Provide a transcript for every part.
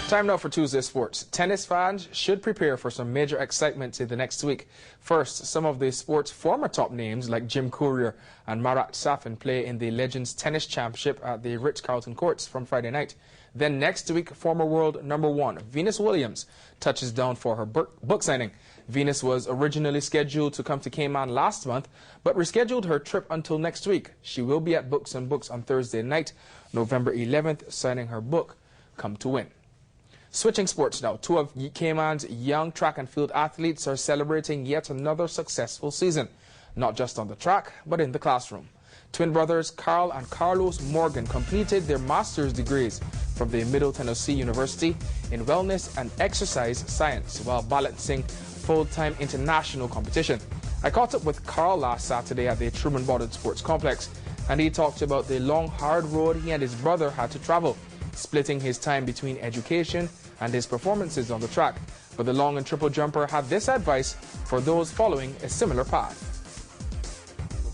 Time now for Tuesday Sports. Tennis fans should prepare for some major excitement in the next week. First, some of the sport's former top names like Jim Courier and Marat Safin play in the Legends Tennis Championship at the Ritz-Carlton Courts from Friday night. Then next week, former world number one Venus Williams touches down for her book signing. Venus was originally scheduled to come to Cayman last month, but rescheduled her trip until next week. She will be at Books and Books on Thursday night, November 11th, signing her book, Come to Win. Switching sports now, two of Cayman's young track and field athletes are celebrating yet another successful season, not just on the track, but in the classroom. Twin brothers Carl and Carlos Morgan completed their master's degrees from the Middle Tennessee University in wellness and exercise science while balancing full-time international competition. I caught up with Carl last Saturday at the Truman Bodden Sports Complex, and he talked about the long, hard road he and his brother had to travel, splitting his time between education and his performances on the track. But the long and triple jumper had this advice for those following a similar path.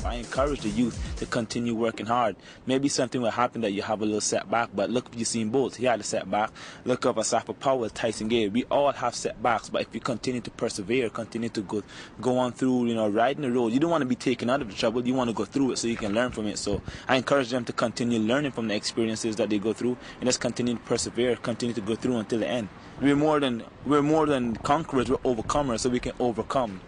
I encourage the youth to continue working hard. Maybe something will happen that you have a little setback, but look, you've seen Bolt, he had a setback. Look up at Harper Powell, Tyson Gay. We all have setbacks, but if you continue to persevere, continue to go on through, riding the road, you don't want to be taken out of the trouble, you want to go through it so you can learn from it. So I encourage them to continue learning from the experiences that they go through and just continue to persevere, continue to go through until the end. We're more than conquerors, we're overcomers, so we can overcome.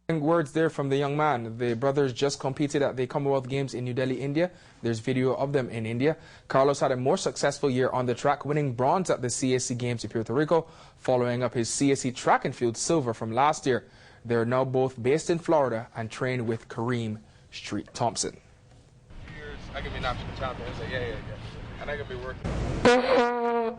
Words there from the young man. The brothers just competed at the Commonwealth Games in New Delhi, India. There's video of them in India. Carlos had a more successful year on the track, winning bronze at the CAC Games in Puerto Rico, following up his CAC track and field silver from last year. They're now both based in Florida and train with Kareem Street Thompson. I can be national champion. It's like, yeah. And I can be working.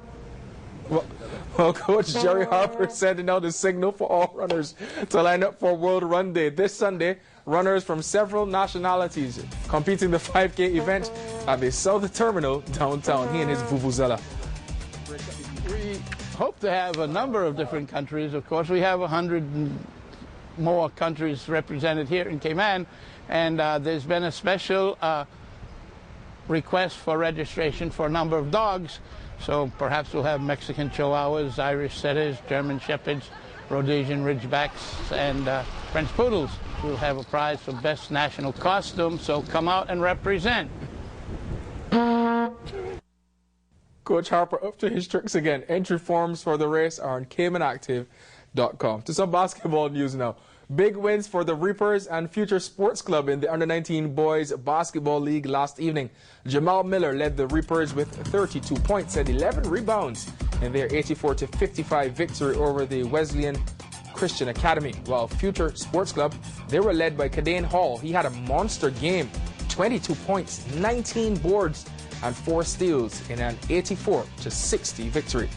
Well, Coach Jerry Harper sending out a signal for all runners to line up for World Run Day. This Sunday, runners from several nationalities competing the 5K event at the South Terminal downtown. He and his vuvuzela. We hope to have a number of different countries. Of course, we have 100 more countries represented here in Cayman, and there's been a special request for registration for a number of dogs. So perhaps we'll have Mexican Chihuahuas, Irish Setters, German Shepherds, Rhodesian Ridgebacks, and French Poodles. We'll have a prize for Best National Costume, so come out and represent. Coach Harper up to his tricks again. Entry forms for the race are on CaymanActive.com. To some basketball news now. Big wins for the Reapers and Future Sports Club in the Under-19 Boys Basketball League last evening. Jamal Miller led the Reapers with 32 points and 11 rebounds in their 84-55 victory over the Wesleyan Christian Academy. While Future Sports Club, they were led by Kadane Hall. He had a monster game, 22 points, 19 boards, and 4 steals in an 84-60 victory.